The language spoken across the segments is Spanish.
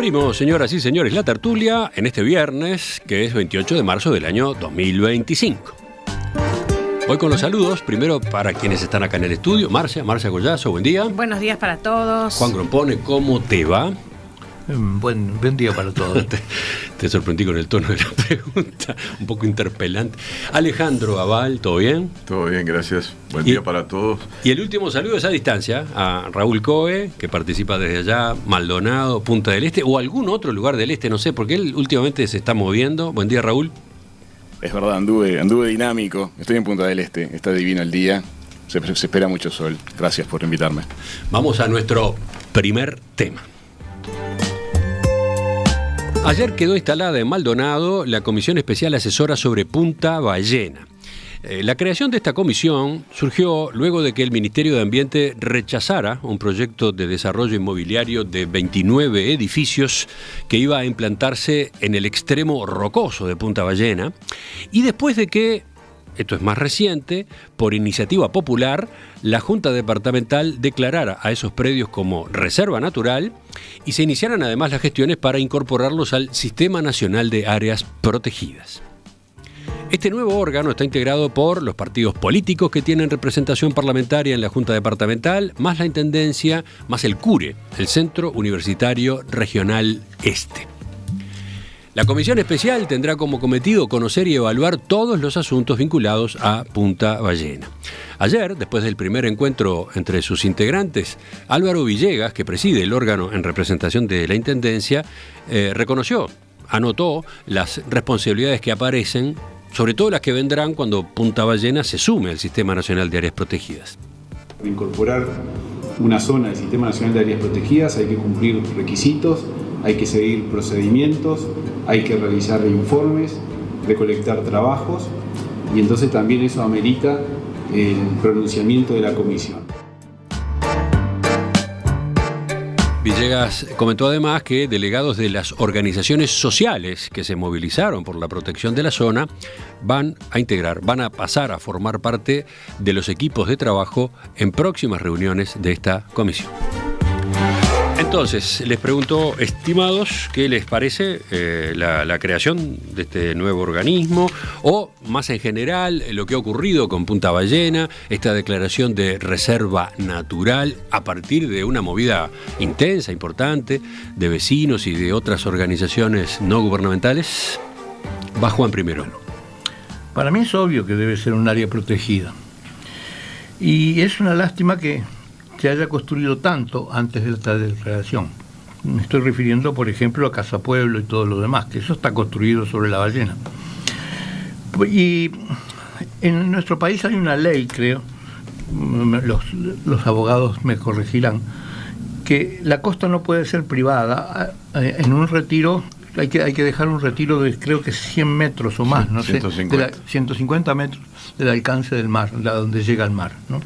Abrimos, señoras y señores, la tertulia en este viernes, que es 28 de marzo del año 2025. Hoy con los saludos, primero para quienes están acá en el estudio. Marcia Collazo, buen día. Buenos días para todos. Juan Grompone, ¿cómo te va? Buen día para todos. Te sorprendí con el tono de la pregunta, un poco interpelante. Alejandro Aval, ¿todo bien? Todo bien, gracias. Buen día para todos. Y el último saludo es a distancia, a Raúl Coe, que participa desde allá, Maldonado, Punta del Este, o algún otro lugar del Este, no sé, porque él últimamente se está moviendo. Buen día, Raúl. Es verdad, anduve dinámico. Estoy en Punta del Este, está divino el día. Se espera mucho sol. Gracias por invitarme. Vamos a nuestro primer tema. Ayer quedó instalada en Maldonado la Comisión Especial Asesora sobre Punta Ballena. La creación de esta comisión surgió luego de que el Ministerio de Ambiente rechazara un proyecto de desarrollo inmobiliario de 29 edificios que iba a implantarse en el extremo rocoso de Punta Ballena, y después de que, esto es más reciente, por iniciativa popular, la Junta Departamental declarara a esos predios como reserva natural y se iniciaran además las gestiones para incorporarlos al Sistema Nacional de Áreas Protegidas. Este nuevo órgano está integrado por los partidos políticos que tienen representación parlamentaria en la Junta Departamental, más la Intendencia, más el CURE, el Centro Universitario Regional Este. La comisión especial tendrá como cometido conocer y evaluar todos los asuntos vinculados a Punta Ballena. Ayer, después del primer encuentro entre sus integrantes, Álvaro Villegas, que preside el órgano en representación de la Intendencia, anotó las responsabilidades que aparecen, sobre todo las que vendrán cuando Punta Ballena se sume al Sistema Nacional de Áreas Protegidas. Para incorporar una zona del Sistema Nacional de Áreas Protegidas hay que cumplir requisitos, hay que seguir procedimientos, hay que realizar informes, recolectar trabajos, y entonces también eso amerita el pronunciamiento de la comisión. Villegas comentó además que delegados de las organizaciones sociales que se movilizaron por la protección de la zona van a pasar a formar parte de los equipos de trabajo en próximas reuniones de esta comisión. Entonces, les pregunto, estimados, ¿qué les parece la creación de este nuevo organismo? O, más en general, lo que ha ocurrido con Punta Ballena, esta declaración de reserva natural a partir de una movida intensa, importante, de vecinos y de otras organizaciones no gubernamentales. Va Juan primero. Para mí es obvio que debe ser un área protegida. Y es una lástima que se haya construido tanto antes de esta declaración. Me estoy refiriendo, por ejemplo, a Casa Pueblo y todo lo demás, que eso está construido sobre la ballena. Y en nuestro país hay una ley, creo, los abogados me corregirán, que la costa no puede ser privada. En un retiro hay que dejar un retiro de creo que 100 metros o más, no 150. sé, 150 metros del alcance del mar, donde llega el mar, ¿no?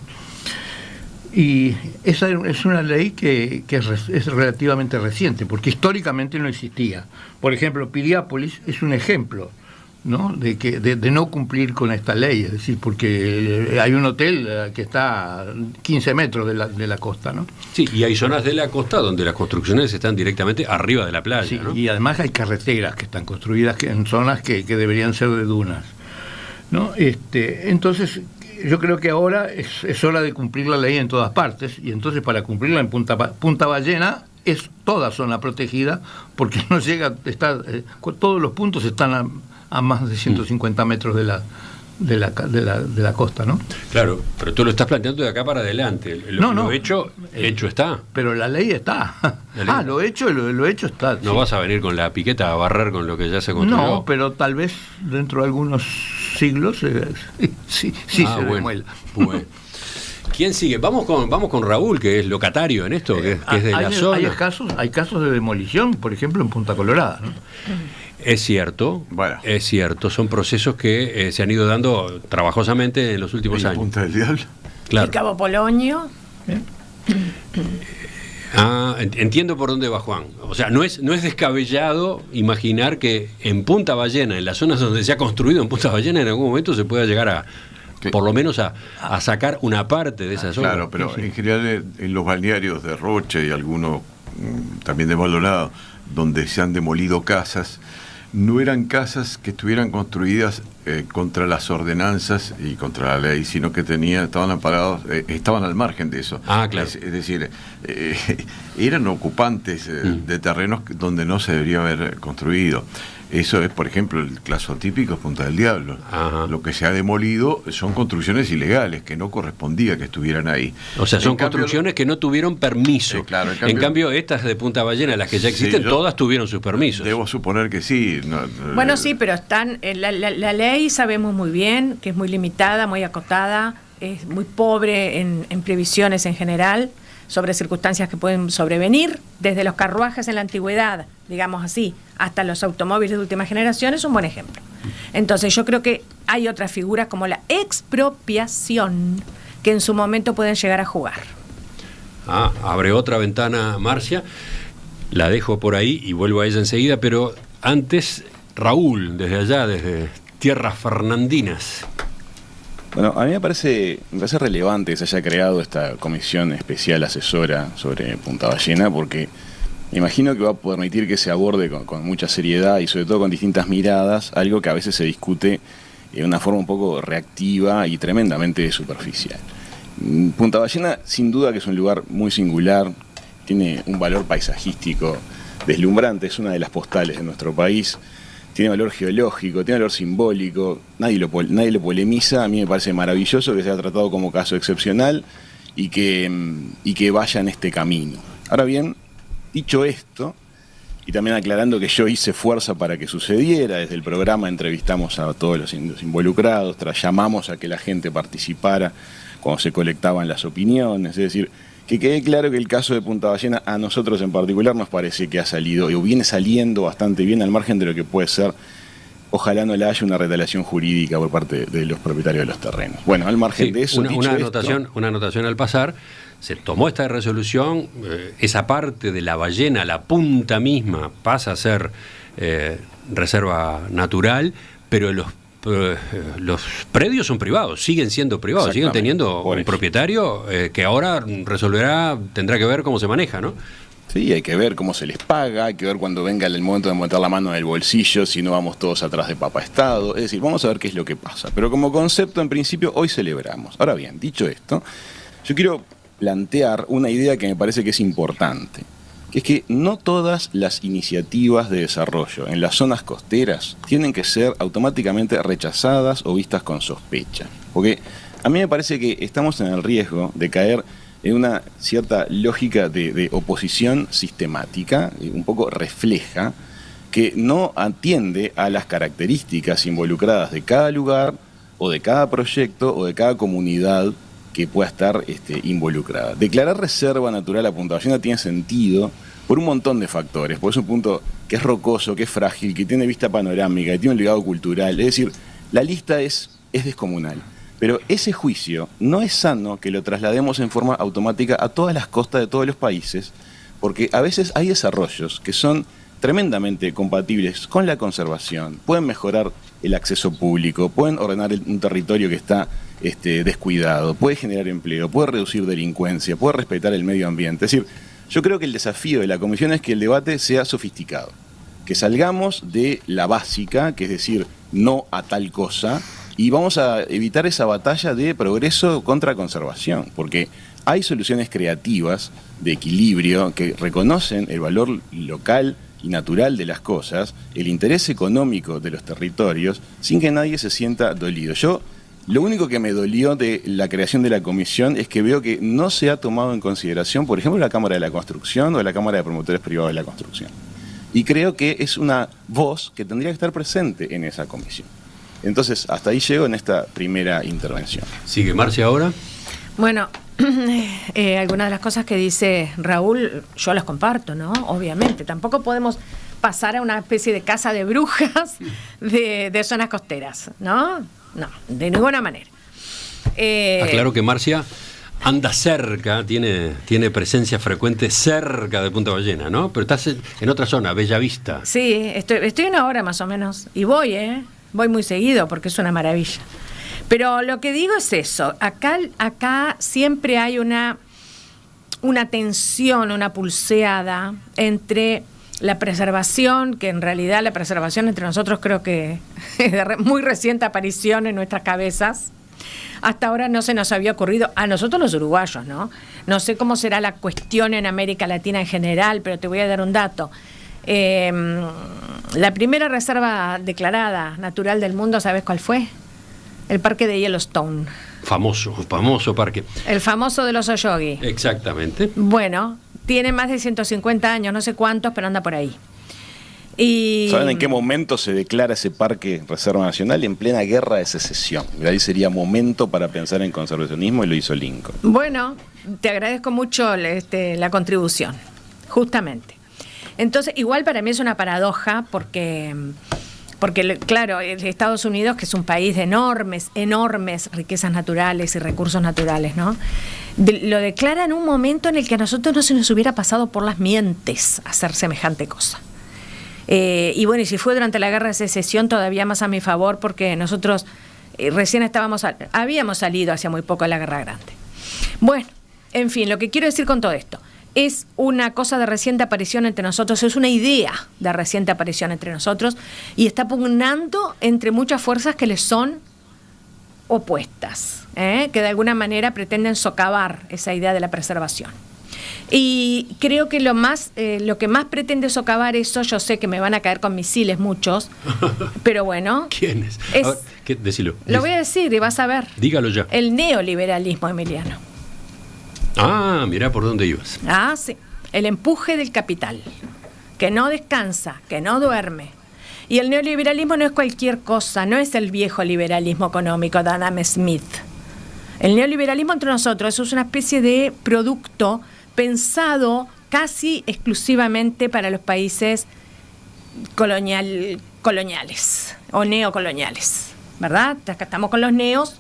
Y esa es una ley que es relativamente reciente, porque históricamente no existía. Por ejemplo, Piriápolis es un ejemplo, ¿no? de no cumplir con esta ley, es decir, porque hay un hotel que está a 15 metros de la costa, ¿no? Sí, y hay zonas de la costa donde las construcciones están directamente arriba de la playa, sí, ¿no? Y además hay carreteras que están construidas en zonas que deberían ser de dunas, ¿no? Entonces, yo creo que ahora es hora de cumplir la ley en todas partes, y entonces para cumplirla en Punta Ballena es toda zona protegida, porque no llega, todos los puntos están a más de 150 metros de la costa, ¿no? Claro, pero tú lo estás planteando de acá para adelante. Lo hecho está. Pero la ley está. Lo hecho está. No sí. Vas a venir con la piqueta a barrer con lo que ya se construyó. No, pero tal vez dentro de algunos siglos sí se demuela. Bueno. ¿Quién sigue? Vamos con Raúl, que es locatario en esto, que es de la zona. Hay casos de demolición, por ejemplo, en Punta Colorada, ¿no? Es cierto, son procesos que se han ido dando trabajosamente en los últimos años. Punta del Diablo. Claro. ¿Y Cabo Polonio? Entiendo por dónde va Juan. O sea, no es descabellado imaginar que en Punta Ballena, en las zonas donde se ha construido en Punta Ballena, en algún momento se pueda llegar a, por lo menos a sacar una parte de esa zona. Claro, pero en general en los balnearios de Roche y algunos también de Maldonado, donde se han demolido casas, no eran casas que estuvieran construidas contra las ordenanzas y contra la ley, sino que estaban amparados, estaban al margen de eso. Ah, claro. Es decir, eran ocupantes de terrenos donde no se debería haber construido. Eso es, por ejemplo, el caso típico es Punta del Diablo. Ajá. Lo que se ha demolido son construcciones ilegales, que no correspondía que estuvieran ahí. O sea, son construcciones que no tuvieron permiso. Claro, en cambio, estas de Punta Ballena, las que ya existen, todas tuvieron sus permisos. Debo suponer que sí. Bueno, sí, pero están la ley sabemos muy bien que es muy limitada, muy acotada, es muy pobre en previsiones en general sobre circunstancias que pueden sobrevenir, desde los carruajes en la antigüedad, digamos así, hasta los automóviles de última generación, es un buen ejemplo. Entonces yo creo que hay otras figuras como la expropiación que en su momento pueden llegar a jugar. Abre otra ventana, Marcia, la dejo por ahí y vuelvo a ella enseguida, pero antes, Raúl, desde allá, desde tierras fernandinas. Bueno, a mí me parece relevante que se haya creado esta comisión especial asesora sobre Punta Ballena, porque me imagino que va a permitir que se aborde con mucha seriedad y sobre todo con distintas miradas, algo que a veces se discute de una forma un poco reactiva y tremendamente superficial. Punta Ballena, sin duda que es un lugar muy singular, tiene un valor paisajístico deslumbrante, es una de las postales de nuestro país. Tiene valor geológico, tiene valor simbólico, nadie lo polemiza. A mí me parece maravilloso que se haya tratado como caso excepcional y que vaya en este camino. Ahora bien, dicho esto, y también aclarando que yo hice fuerza para que sucediera, desde el programa entrevistamos a todos los involucrados, llamamos a que la gente participara cuando se colectaban las opiniones, es decir, que quede claro que el caso de Punta Ballena a nosotros en particular nos parece que ha salido, o viene saliendo bastante bien al margen de lo que puede ser, ojalá no le haya una retaliación jurídica por parte de los propietarios de los terrenos. Bueno, al margen de eso... Una anotación al pasar, se tomó esta resolución, esa parte de la ballena, la punta misma, pasa a ser reserva natural, pero los predios son privados, siguen siendo privados, siguen teniendo un propietario que ahora tendrá que ver cómo se maneja, ¿no? Sí, hay que ver cómo se les paga, hay que ver cuando venga el momento de meter la mano en el bolsillo, si no vamos todos atrás de Papa Estado, es decir, vamos a ver qué es lo que pasa. Pero como concepto, en principio, hoy celebramos. Ahora bien, dicho esto, yo quiero plantear una idea que me parece que es importante, que es que no todas las iniciativas de desarrollo en las zonas costeras tienen que ser automáticamente rechazadas o vistas con sospecha. Porque a mí me parece que estamos en el riesgo de caer en una cierta lógica de oposición sistemática, un poco refleja, que no atiende a las características involucradas de cada lugar o de cada proyecto o de cada comunidad que pueda estar involucrada. Declarar reserva natural a Punta Ballena tiene sentido por un montón de factores, porque es un punto que es rocoso, que es frágil, que tiene vista panorámica, que tiene un legado cultural, es decir, la lista es descomunal. Pero ese juicio no es sano que lo traslademos en forma automática a todas las costas de todos los países, porque a veces hay desarrollos que son tremendamente compatibles con la conservación, pueden mejorar el acceso público, pueden ordenar un territorio que está descuidado, puede generar empleo, puede reducir delincuencia, puede respetar el medio ambiente. Es decir, yo creo que el desafío de la comisión es que el debate sea sofisticado, que salgamos de la básica, que es decir, no a tal cosa, y vamos a evitar esa batalla de progreso contra conservación, porque hay soluciones creativas de equilibrio que reconocen el valor local y natural de las cosas, el interés económico de los territorios, sin que nadie se sienta dolido. Lo único que me dolió de la creación de la comisión es que veo que no se ha tomado en consideración, por ejemplo, la Cámara de la Construcción o la Cámara de Promotores Privados de la Construcción. Y creo que es una voz que tendría que estar presente en esa comisión. Entonces, hasta ahí llego en esta primera intervención. ¿Sigue Marcia ahora? Bueno, algunas de las cosas que dice Raúl, yo las comparto, ¿no? Obviamente. Tampoco podemos pasar a una especie de casa de brujas de zonas costeras, ¿no? No, de ninguna manera. Aclaro que Marcia anda cerca, tiene presencia frecuente cerca de Punta Ballena, ¿no? Pero estás en otra zona, Bellavista. Sí, estoy una hora más o menos. Y voy muy seguido porque es una maravilla. Pero lo que digo es eso. Acá siempre hay una tensión, una pulseada entre la preservación, que en realidad la preservación entre nosotros creo que es de muy reciente aparición en nuestras cabezas. Hasta ahora no se nos había ocurrido, a nosotros los uruguayos, ¿no? No sé cómo será la cuestión en América Latina en general, pero te voy a dar un dato. La primera reserva declarada natural del mundo, ¿sabes cuál fue? El parque de Yellowstone. Famoso parque. El famoso de los Oyogi. Exactamente. Bueno, tiene más de 150 años, no sé cuántos, pero anda por ahí. Y ¿saben en qué momento se declara ese parque reserva nacional? En plena guerra de secesión. Ahí sería momento para pensar en conservacionismo y lo hizo Lincoln. Bueno, te agradezco mucho la contribución, justamente. Entonces, igual para mí es una paradoja porque claro, Estados Unidos, que es un país de enormes riquezas naturales y recursos naturales, ¿no? Lo declara en un momento en el que a nosotros no se nos hubiera pasado por las mientes hacer semejante cosa. Y bueno, y si fue durante la guerra de secesión, todavía más a mi favor, porque nosotros recién habíamos salido hace muy poco de la Guerra Grande. Bueno, en fin, lo que quiero decir con todo esto, es una cosa de reciente aparición entre nosotros, es una idea de reciente aparición entre nosotros, y está pugnando entre muchas fuerzas que les son opuestas, que de alguna manera pretenden socavar esa idea de la preservación. Y creo que lo que más pretende socavar eso, yo sé que me van a caer con misiles muchos, pero bueno. ¿Quiénes? Decilo. Lo voy a decir y vas a ver. Dígalo ya. El neoliberalismo, Emiliano. Ah, mirá por dónde ibas. Ah, sí. El empuje del capital, que no descansa, que no duerme. Y el neoliberalismo no es cualquier cosa, no es el viejo liberalismo económico de Adam Smith. El neoliberalismo entre nosotros es una especie de producto pensado casi exclusivamente para los países coloniales o neocoloniales, ¿verdad? Acá estamos con los neos.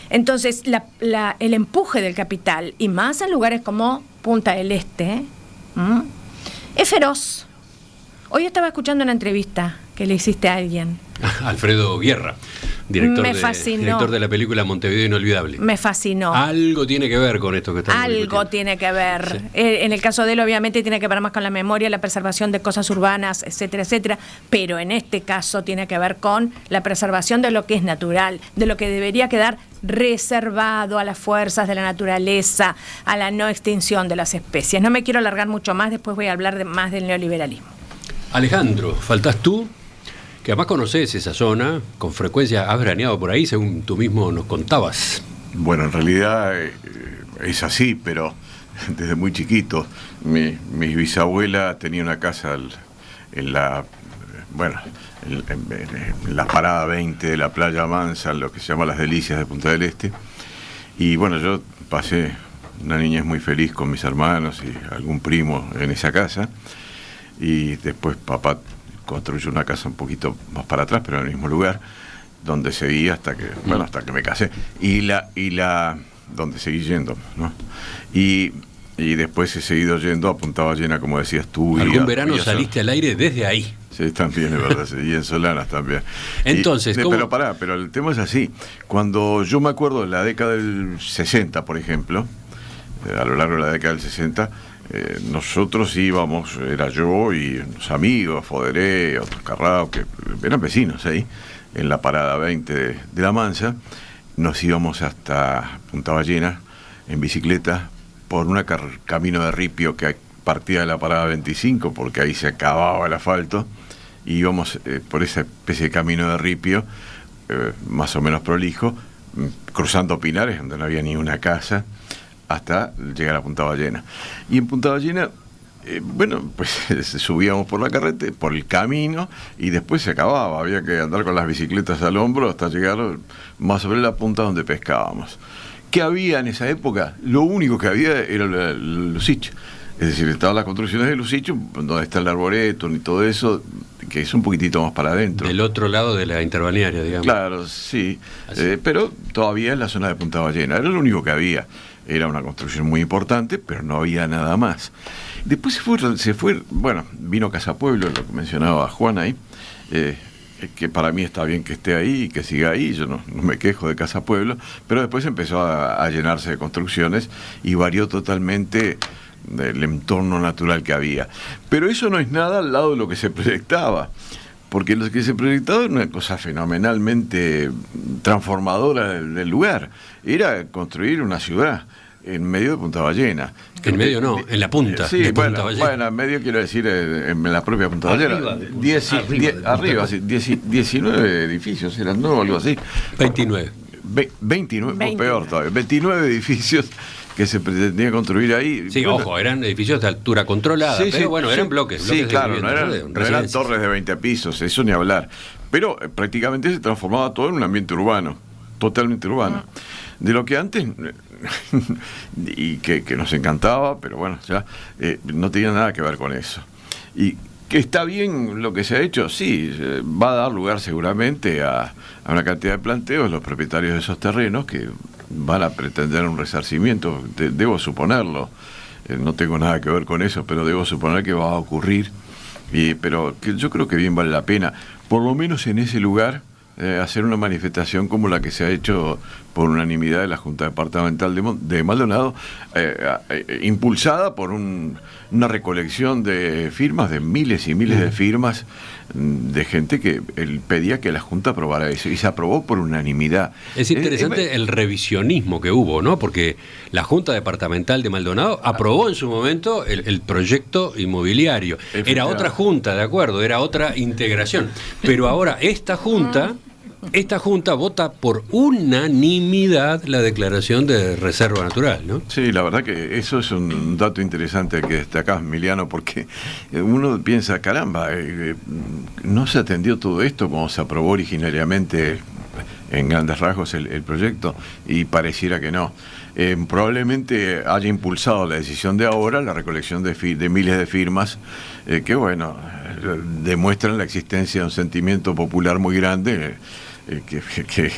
Entonces, el empuje del capital, y más en lugares como Punta del Este, es feroz. Hoy estaba escuchando una entrevista que le hiciste a alguien. Alfredo Guerra, director de la película Montevideo Inolvidable. Me fascinó. Algo tiene que ver con esto que estamos discutiendo. Algo tiene que ver. Sí. En el caso de él, obviamente, tiene que ver más con la memoria, la preservación de cosas urbanas, etcétera, etcétera. Pero en este caso tiene que ver con la preservación de lo que es natural, de lo que debería quedar reservado a las fuerzas de la naturaleza, a la no extinción de las especies. No me quiero alargar mucho más, después voy a hablar más del neoliberalismo. Alejandro, faltás tú, que además conoces esa zona, con frecuencia has veraneado por ahí, según tú mismo nos contabas. Bueno, en realidad es así, pero desde muy chiquito. Mi bisabuela tenía una casa en la parada 20 de la Playa Mansa, lo que se llama Las Delicias de Punta del Este. Y bueno, yo pasé una niñez muy feliz con mis hermanos y algún primo en esa casa. Y después papá construyó una casa un poquito más para atrás, pero en el mismo lugar, donde seguí hasta que me casé. Y donde seguí yendo, ¿no? Y después he seguido yendo a Punta Ballena, como decías tú. ¿Algún verano saliste al aire desde ahí? Sí, también, es verdad, sí, y en Solanas también. Entonces, ¿cómo? Pero el tema es así. Cuando yo me acuerdo de la década del 60, por ejemplo, a lo largo de la década del 60, nosotros íbamos, era yo y unos amigos, Foderé, otros Carrao, que eran vecinos ahí, en la parada 20 de La Mansa. Nos íbamos hasta Punta Ballena en bicicleta por un camino de ripio que partía de la parada 25, porque ahí se acababa el asfalto, y íbamos por esa especie de camino de ripio, más o menos prolijo, cruzando pinares donde no había ni una casa, hasta llegar a Punta Ballena. Y en Punta Ballena, pues subíamos por la carretera, por el camino, y después se acababa. Había que andar con las bicicletas al hombro hasta llegar más sobre la punta donde pescábamos. ¿Qué había en esa época? Lo único que había era Lusicho. Es decir, estaban las construcciones de Lusicho, donde está el arboretum y todo eso, que es un poquitito más para adentro. Del otro lado de la interbalnearia, digamos. Claro, sí. Pero todavía en la zona de Punta Ballena. Era lo único que había. Era una construcción muy importante, pero no había nada más. Después se fue, vino Casa Pueblo, lo que mencionaba Juan ahí, que para mí está bien que esté ahí y que siga ahí, yo no me quejo de Casa Pueblo, pero después empezó a llenarse de construcciones y varió totalmente del entorno natural que había. Pero eso no es nada al lado de lo que se proyectaba, porque lo que se proyectaba era una cosa fenomenalmente transformadora del lugar, era construir una ciudad en medio de Punta Ballena. En medio no, en la punta sí, de Punta Ballena. Bueno, en medio quiero decir en la propia Punta Ballena. Arriba, 19 edificios eran, ¿no? Algo así. 29. 29, peor todavía. 29 edificios que se pretendía construir ahí. Sí, bueno, ojo, eran edificios de altura controlada, sí, pero bueno, eran bloques. Sí, de claro, no vivienda, eran torres de 20 pisos, eso ni hablar. Pero prácticamente se transformaba todo en un ambiente urbano, totalmente urbano. De lo que antes, y que nos encantaba, pero bueno, ya no tenía nada que ver con eso. Y que está bien lo que se ha hecho, sí, va a dar lugar seguramente a una cantidad de planteos los propietarios de esos terrenos que van a pretender un resarcimiento, debo suponerlo, no tengo nada que ver con eso, pero debo suponer que va a ocurrir, pero que yo creo que bien vale la pena, por lo menos en ese lugar, hacer una manifestación como la que se ha hecho por unanimidad de la Junta Departamental de Maldonado, impulsada por una recolección de firmas, de miles y miles de firmas de gente que pedía que la Junta aprobara eso, y se aprobó por unanimidad. Es interesante el revisionismo que hubo, ¿no? Porque la Junta Departamental de Maldonado aprobó en su momento el proyecto inmobiliario. Era otra Junta, de acuerdo, era otra integración. Pero ahora esta Junta vota por unanimidad la declaración de reserva natural, ¿no? Sí, la verdad que eso es un dato interesante que destacás, Emiliano, porque uno piensa, caramba, no se atendió todo esto como se aprobó originariamente en grandes rasgos el proyecto, y pareciera que no. Probablemente haya impulsado la decisión de ahora, la recolección de miles de firmas, que bueno, demuestran la existencia de un sentimiento popular muy grande, que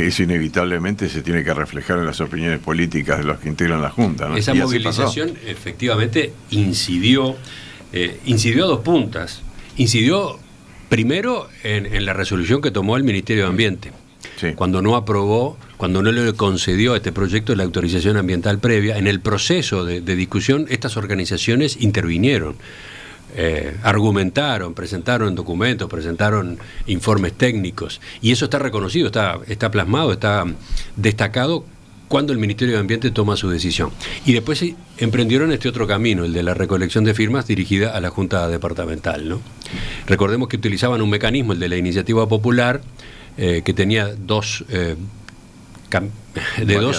eso inevitablemente se tiene que reflejar en las opiniones políticas de los que integran la Junta, ¿no? Esa movilización efectivamente incidió a dos puntas. Incidió primero en la resolución que tomó el Ministerio de Ambiente, sí, cuando no le concedió a este proyecto la autorización ambiental previa. En el proceso de discusión, estas organizaciones intervinieron. Argumentaron, presentaron documentos, presentaron informes técnicos, y eso está reconocido, está plasmado, está destacado cuando el Ministerio de Ambiente toma su decisión. Y después emprendieron este otro camino, el de la recolección de firmas dirigida a la Junta Departamental, ¿no? Recordemos que utilizaban un mecanismo, el de la iniciativa popular, que tenía dos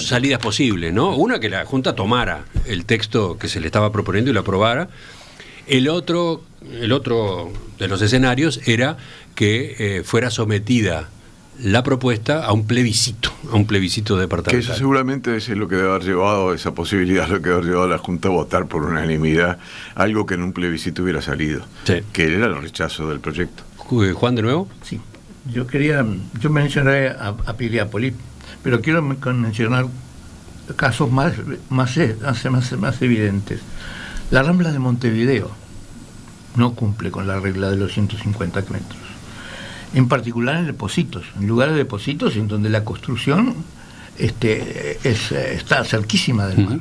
salidas posibles, ¿no? Una, que la Junta tomara el texto que se le estaba proponiendo y lo aprobara. El otro de los escenarios era que fuera sometida la propuesta a un plebiscito departamental. Que eso seguramente es lo que debe haber llevado, esa posibilidad, lo que debe haber llevado a la Junta a votar por unanimidad, algo que en un plebiscito hubiera salido, sí, que era el rechazo del proyecto. Juan, de nuevo. Sí, yo mencionaré a Piriápolis, pero quiero mencionar casos más evidentes. La Rambla de Montevideo no cumple con la regla de los 150 metros. En particular en depósitos, en lugares de depósitos en donde la construcción está cerquísima del mar.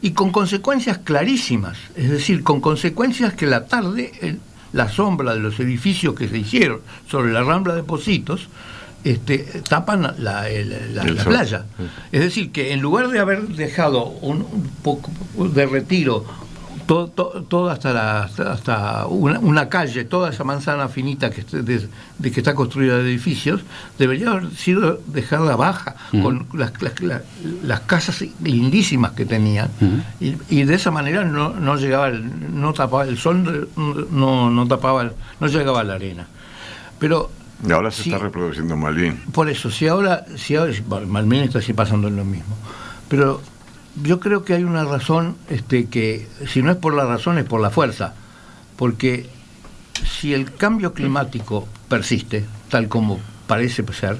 Y con consecuencias clarísimas, es decir, con consecuencias que la tarde, la sombra de los edificios que se hicieron sobre la Rambla de Pocitos, tapan la playa. Es decir, que en lugar de haber dejado un poco de retiro, todo hasta una calle, toda esa manzana finita que está construida de edificios, debería haber sido dejada baja, con las casas lindísimas que tenían, y de esa manera no llegaba no tapaba el sol, no llegaba la arena. Pero y ahora se está reproduciendo en Malvin. Por eso, si ahora Malvin está así pasando lo mismo. Pero yo creo que hay una razón, que si no es por la razón es por la fuerza, porque si el cambio climático persiste, tal como parece ser,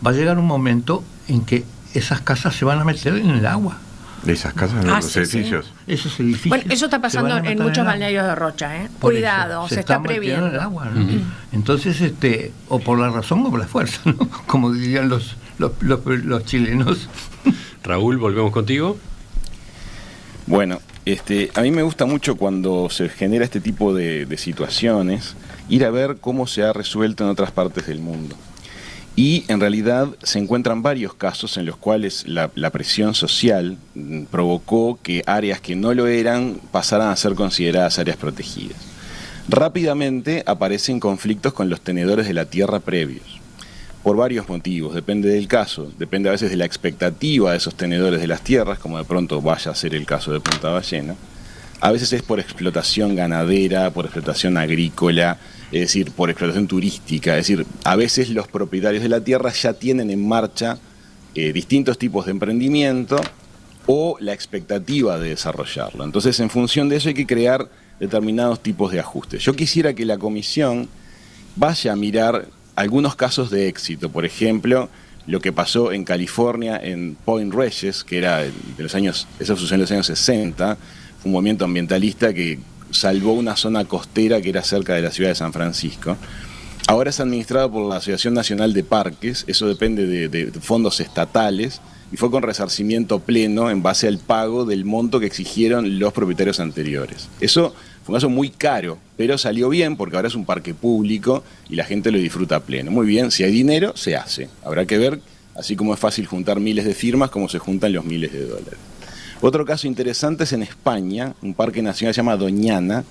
va a llegar un momento en que esas casas se van a meter en el agua. Esas casas, los sí, edificios. Esos edificios. Bueno, eso está pasando se van a en matar muchos el agua. balnearios de Rocha, ¿eh? Por Cuidado, eso, se está metiendo previendo. el agua, ¿no? Entonces, o por la razón o por la fuerza, ¿no? Como dirían los chilenos. Raúl, volvemos contigo. Bueno, a mí me gusta mucho cuando se genera este tipo de situaciones, ir a ver cómo se ha resuelto en otras partes del mundo. Y en realidad se encuentran varios casos en los cuales la presión social provocó que áreas que no lo eran pasaran a ser consideradas áreas protegidas. Rápidamente aparecen conflictos con los tenedores de la tierra previos, por varios motivos, depende del caso, depende a veces de la expectativa de esos tenedores de las tierras, como de pronto vaya a ser el caso de Punta Ballena. A veces es por explotación ganadera, por explotación agrícola, es decir, por explotación turística. Es decir, a veces los propietarios de la tierra ya tienen en marcha distintos tipos de emprendimiento o la expectativa de desarrollarlo. Entonces, en función de eso hay que crear determinados tipos de ajustes. Yo quisiera que la comisión vaya a mirar algunos casos de éxito. Por ejemplo, lo que pasó en California, en Point Reyes, que era de los años, eso sucedió en los años 60, fue un movimiento ambientalista que salvó una zona costera que era cerca de la ciudad de San Francisco. Ahora es administrado por la Asociación Nacional de Parques, eso depende de fondos estatales, y fue con resarcimiento pleno en base al pago del monto que exigieron los propietarios anteriores. Eso fue un caso muy caro, pero salió bien porque ahora es un parque público y la gente lo disfruta a pleno. Muy bien, si hay dinero, se hace. Habrá que ver, así como es fácil juntar miles de firmas, cómo se juntan los miles de dólares. Otro caso interesante es en España, un parque nacional se llama Doñana.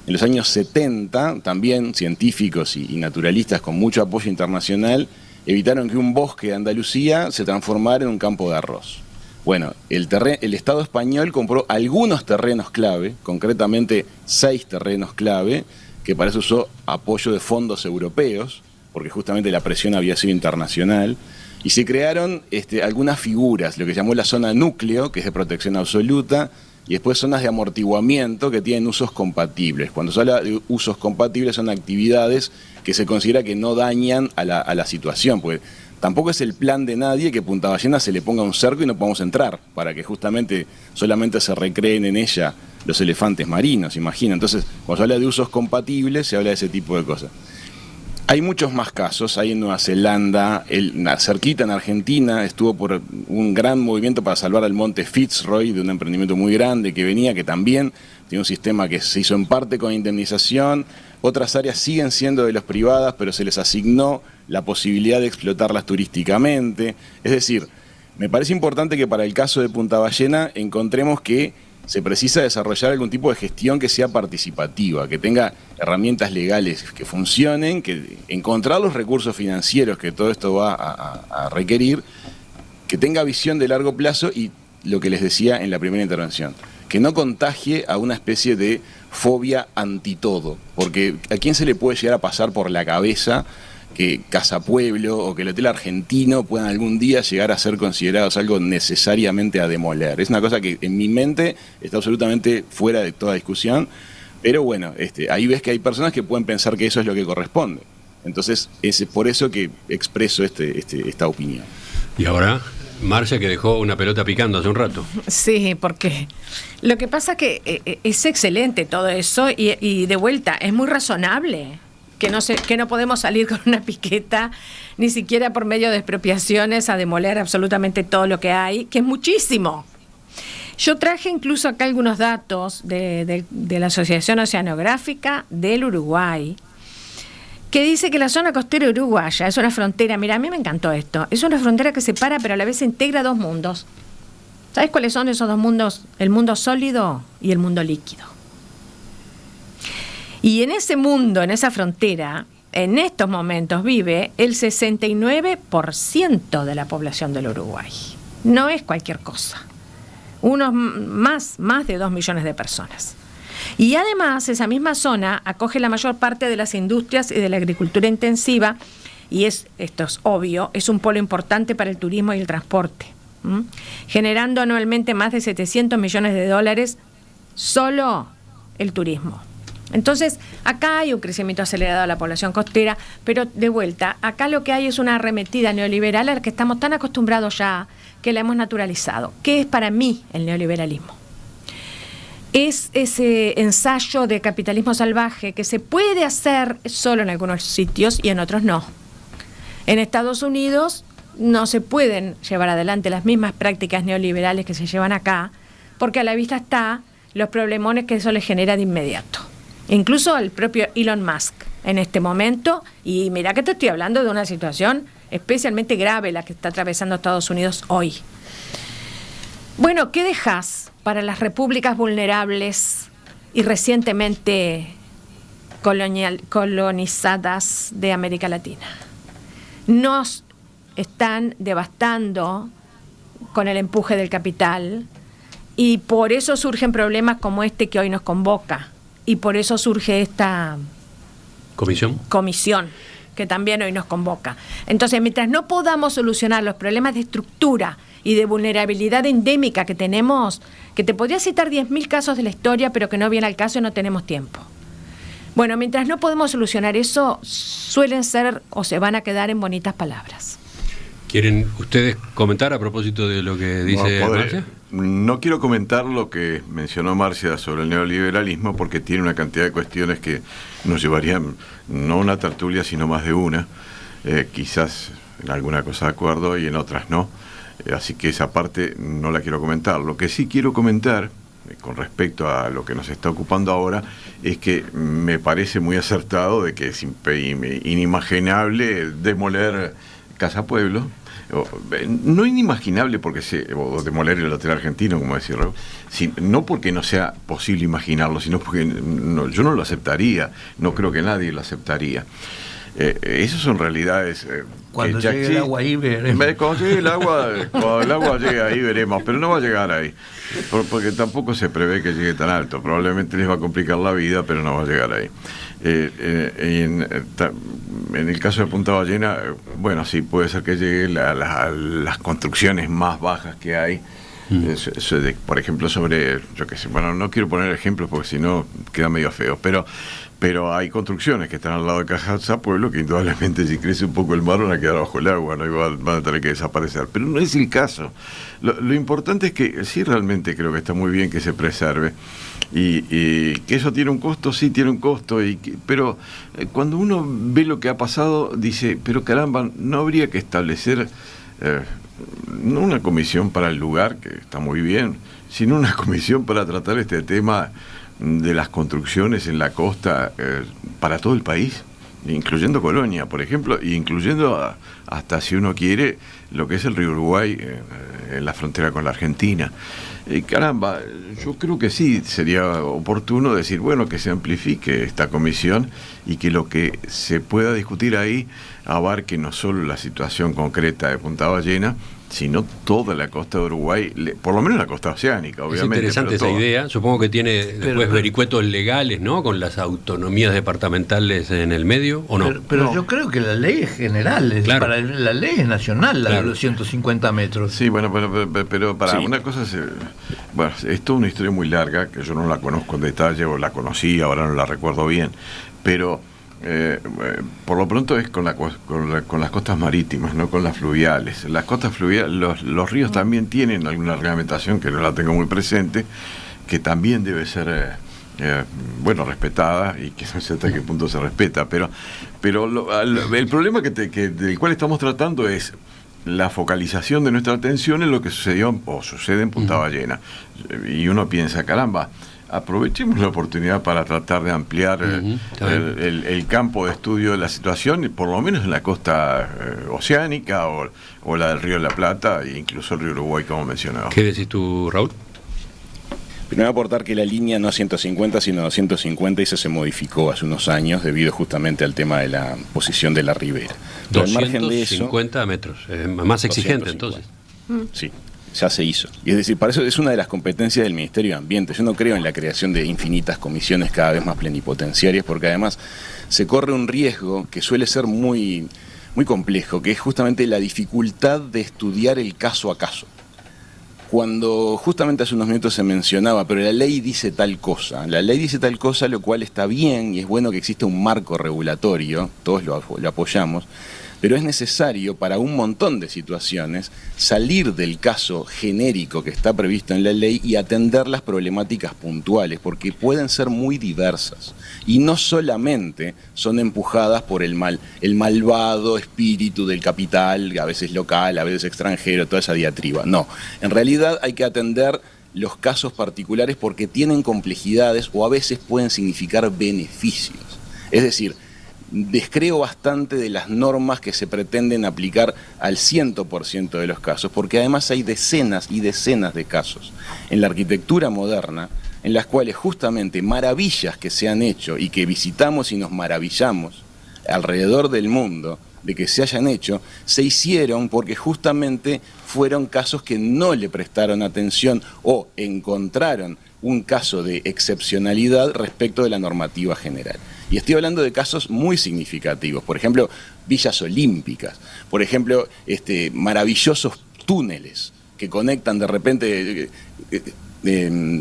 En los años 70, también científicos y naturalistas con mucho apoyo internacional evitaron que un bosque de Andalucía se transformara en un campo de arroz. Bueno, el Estado español compró algunos terrenos clave, concretamente 6 terrenos clave, que para eso usó apoyo de fondos europeos, porque justamente la presión había sido internacional. Y se crearon algunas figuras, lo que llamó la zona núcleo, que es de protección absoluta, y después zonas de amortiguamiento que tienen usos compatibles. Cuando se habla de usos compatibles son actividades que se considera que no dañan a la situación, porque tampoco es el plan de nadie que Punta Ballena se le ponga un cerco y no podamos entrar, para que justamente solamente se recreen en ella los elefantes marinos, imagina. Entonces, cuando se habla de usos compatibles, se habla de ese tipo de cosas. Hay muchos más casos, hay en Nueva Zelanda, cerquita en Argentina, estuvo por un gran movimiento para salvar al monte Fitzroy, de un emprendimiento muy grande que venía, que también tiene un sistema que se hizo en parte con indemnización. Otras áreas siguen siendo de los privadas, pero se les asignó la posibilidad de explotarlas turísticamente. Es decir, me parece importante que para el caso de Punta Ballena encontremos que se precisa desarrollar algún tipo de gestión que sea participativa, que tenga herramientas legales que funcionen, que encontrar los recursos financieros que todo esto va a requerir, que tenga visión de largo plazo y lo que les decía en la primera intervención, que no contagie a una especie de fobia anti todo, porque ¿a quién se le puede llegar a pasar por la cabeza que Casa Pueblo o que el Hotel Argentino puedan algún día llegar a ser considerados algo necesariamente a demoler? Es una cosa que en mi mente está absolutamente fuera de toda discusión, pero bueno, ahí ves que hay personas que pueden pensar que eso es lo que corresponde. Entonces es por eso que expreso esta opinión. Y ahora, Marcia, que dejó una pelota picando hace un rato. Sí, porque lo que pasa es que es excelente todo eso y de vuelta, es muy razonable. Que no podemos salir con una piqueta, ni siquiera por medio de expropiaciones, a demoler absolutamente todo lo que hay, que es muchísimo. Yo traje incluso acá algunos datos de la Asociación Oceanográfica del Uruguay, que dice que la zona costera uruguaya es una frontera, mira, a mí me encantó esto, es una frontera que separa pero a la vez integra 2 mundos. ¿Sabes cuáles son esos 2 mundos? El mundo sólido y el mundo líquido. Y en ese mundo, en esa frontera, en estos momentos vive el 69% de la población del Uruguay. No es cualquier cosa. Más de 2 millones de personas. Y además, esa misma zona acoge la mayor parte de las industrias y de la agricultura intensiva, y esto es obvio, es un polo importante para el turismo y el transporte, generando anualmente más de $700 millones solo el turismo. Entonces, acá hay un crecimiento acelerado de la población costera, pero de vuelta, acá lo que hay es una arremetida neoliberal a la que estamos tan acostumbrados ya que la hemos naturalizado. ¿Qué es para mí el neoliberalismo? Es ese ensayo de capitalismo salvaje que se puede hacer solo en algunos sitios y en otros no. En Estados Unidos no se pueden llevar adelante las mismas prácticas neoliberales que se llevan acá, porque a la vista está los problemones que eso les genera de inmediato. Incluso el propio Elon Musk en este momento, y mira que te estoy hablando de una situación especialmente grave la que está atravesando Estados Unidos hoy. Bueno, ¿qué dejas para las repúblicas vulnerables y recientemente colonizadas de América Latina? Nos están devastando con el empuje del capital y por eso surgen problemas como este que hoy nos convoca. Y por eso surge esta comisión que también hoy nos convoca. Entonces, mientras no podamos solucionar los problemas de estructura y de vulnerabilidad endémica que tenemos, que te podría citar 10.000 casos de la historia, pero que no viene al caso y no tenemos tiempo. Bueno, mientras no podemos solucionar eso, suelen ser o se van a quedar en bonitas palabras. ¿Quieren ustedes comentar a propósito de lo que dice Marcia? No quiero comentar lo que mencionó Marcia sobre el neoliberalismo porque tiene una cantidad de cuestiones que nos llevarían no una tertulia sino más de una, quizás en alguna cosa de acuerdo y en otras no, así que esa parte no la quiero comentar. Lo que sí quiero comentar con respecto a lo que nos está ocupando ahora es que me parece muy acertado de que es inimaginable demoler Casa Pueblo. No inimaginable porque o demoler el hotel argentino, como decía Raúl, no porque no sea posible imaginarlo, sino porque yo no lo aceptaría, no creo que nadie lo aceptaría. Esas son realidades. Cuando llegue el agua ahí veremos. Cuando llegue cuando el agua llegue ahí veremos, pero no va a llegar ahí, porque tampoco se prevé que llegue tan alto. Probablemente les va a complicar la vida, pero no va a llegar ahí. En el caso de Punta Ballena, bueno, sí, puede ser que llegue las construcciones más bajas que hay. Por ejemplo, sobre, yo qué sé, bueno, no quiero poner ejemplos porque si no queda medio feo, pero hay construcciones que están al lado de Casa Pueblo que indudablemente si crece un poco el mar van a quedar bajo el agua, ¿no? Y van a tener que desaparecer, pero no es el caso. Lo importante es que sí, realmente creo que está muy bien que se preserve y que eso tiene un costo, sí tiene un costo, pero cuando uno ve lo que ha pasado dice, pero caramba, no habría que establecer no una comisión para el lugar, que está muy bien, sino una comisión para tratar este tema de las construcciones en la costa para todo el país, incluyendo Colonia, por ejemplo, e incluyendo hasta, si uno quiere, lo que es el río Uruguay en la frontera con la Argentina. Caramba, yo creo que sí sería oportuno decir, bueno, que se amplifique esta comisión y que lo que se pueda discutir ahí abarque no solo la situación concreta de Punta Ballena, sino toda la costa de Uruguay, por lo menos la costa oceánica, obviamente. Es interesante esa idea, supongo que tiene después vericuetos legales, ¿no?, con las autonomías departamentales en el medio, ¿o no? Pero no. Yo creo que la ley es general, claro. La ley es nacional, la de los 150 metros. Sí, bueno, pero para una cosa, bueno, es toda una historia muy larga, que yo no la conozco en detalle, o la conocí, ahora no la recuerdo bien, pero por lo pronto es con las costas marítimas, no con las fluviales. Las costas fluviales, los ríos también tienen alguna reglamentación que no la tengo muy presente, que también debe ser bueno, respetada, y que no sé hasta qué punto se respeta, pero el problema del cual estamos tratando es la focalización de nuestra atención en lo que sucedió o sucede en Punta Ballena. Y uno piensa, caramba, aprovechemos la oportunidad para tratar de ampliar el campo de estudio de la situación, por lo menos en la costa oceánica o la del Río de la Plata e incluso el Río Uruguay, como mencionaba. ¿Qué decís tú, Raúl? Primero aportar que la línea no 150 sino 250 y se modificó hace unos años debido justamente al tema de la posición de la ribera. 250 metros, más exigente 250. Entonces. Sí. Ya se hizo. Y es decir, para eso es una de las competencias del Ministerio de Ambiente. Yo no creo en la creación de infinitas comisiones cada vez más plenipotenciarias, porque además se corre un riesgo que suele ser muy, muy complejo, que es justamente la dificultad de estudiar el caso a caso. cuando justamente hace unos minutos se mencionaba, pero la ley dice tal cosa, lo cual está bien y es bueno que exista un marco regulatorio, todos lo apoyamos, pero es necesario para un montón de situaciones salir del caso genérico que está previsto en la ley y atender las problemáticas puntuales, porque pueden ser muy diversas y no solamente son empujadas por el malvado espíritu del capital, a veces local, a veces extranjero, toda esa diatriba. No, en realidad hay que atender los casos particulares porque tienen complejidades o a veces pueden significar beneficios. Es decir, descreo bastante de las normas que se pretenden aplicar al 100% de los casos, porque además hay decenas y decenas de casos en la arquitectura moderna en las cuales justamente maravillas que se han hecho y que visitamos y nos maravillamos alrededor del mundo de que se hayan hecho, se hicieron porque justamente fueron casos que no le prestaron atención o encontraron un caso de excepcionalidad respecto de la normativa general. Y estoy hablando de casos muy significativos, por ejemplo, villas olímpicas, por ejemplo, maravillosos túneles que conectan de repente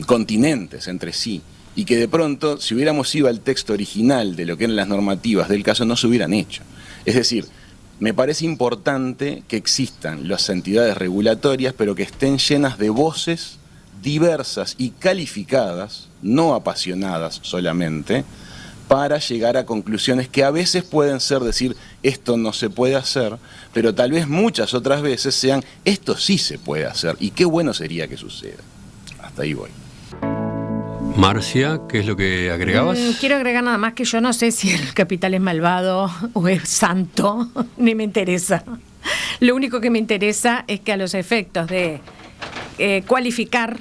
continentes entre sí, y que de pronto, si hubiéramos ido al texto original de lo que eran las normativas del caso, no se hubieran hecho. Es decir, me parece importante que existan las entidades regulatorias, pero que estén llenas de voces diversas y calificadas, no apasionadas solamente, para llegar a conclusiones que a veces pueden ser decir, esto no se puede hacer, pero tal vez muchas otras veces sean, esto sí se puede hacer, y qué bueno sería que suceda. Hasta ahí voy. Marcia, ¿qué es lo que agregabas? Quiero agregar nada más que yo no sé si el capital es malvado o es santo, ni me interesa. Lo único que me interesa es que a los efectos de cualificar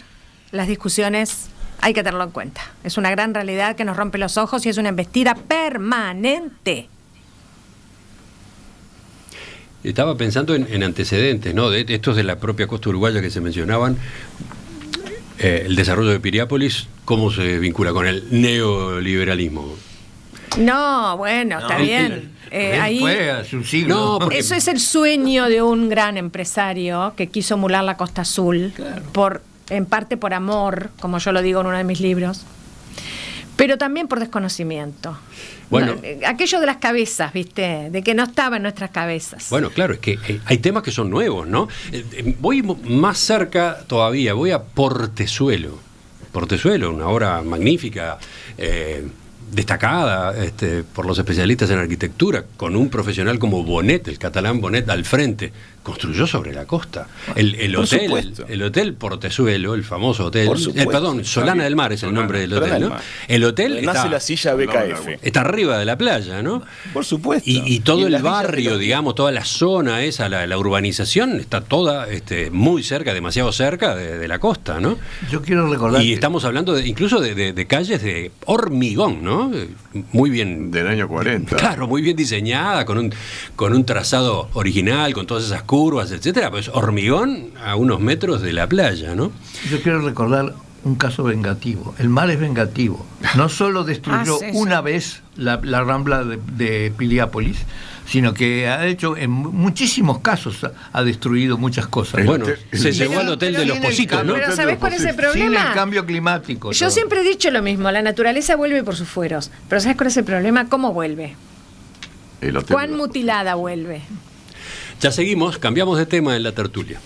las discusiones hay que tenerlo en cuenta. Es una gran realidad que nos rompe los ojos y es una embestida permanente. Estaba pensando en antecedentes, ¿no? De estos de la propia costa uruguaya que se mencionaban. El desarrollo de Piriápolis, ¿cómo se vincula con el neoliberalismo? No, bueno, está bien. Ahí fue hace un siglo. No, eso es el sueño de un gran empresario que quiso emular la Costa Azul, claro, en parte por amor, como yo lo digo en uno de mis libros, pero también por desconocimiento. Bueno, aquello de las cabezas, ¿viste? De que no estaba en nuestras cabezas. Bueno, claro, es que hay temas que son nuevos, ¿no? Voy más cerca todavía, voy a Portezuelo. Portezuelo, una obra magnífica, destacada por los especialistas en arquitectura, con un profesional como Bonet, el catalán Bonet, al frente. Construyó sobre la costa. El hotel Portezuelo, el famoso hotel, perdón, Solana del Mar es el nombre del hotel, ¿no? El hotel nace la silla BKF. Está arriba de la playa, ¿no? Por supuesto. Y todo el barrio, digamos, toda la zona esa, la urbanización, está toda muy cerca, demasiado cerca de la costa, ¿no? Yo quiero recordar. Y estamos hablando incluso de calles de hormigón, ¿no? Muy bien. Del año 40. Claro, muy bien diseñada, con un trazado original, con todas esas curvas, etcétera, pues hormigón a unos metros de la playa, ¿no? Yo quiero recordar un caso vengativo. El mar es vengativo. No solo destruyó una vez la rambla de Piriápolis, sino que ha hecho en muchísimos casos ha destruido muchas cosas. Bueno, se llevó al hotel de los Positos, ¿no? Pero ¿sabés cuál es el problema? Sin el cambio climático. Yo siempre he dicho lo mismo, la naturaleza vuelve por sus fueros. Pero ¿sabés cuál es el problema? ¿Cómo vuelve? ¿Cuán mutilada vuelve? Ya seguimos, cambiamos de tema en la tertulia.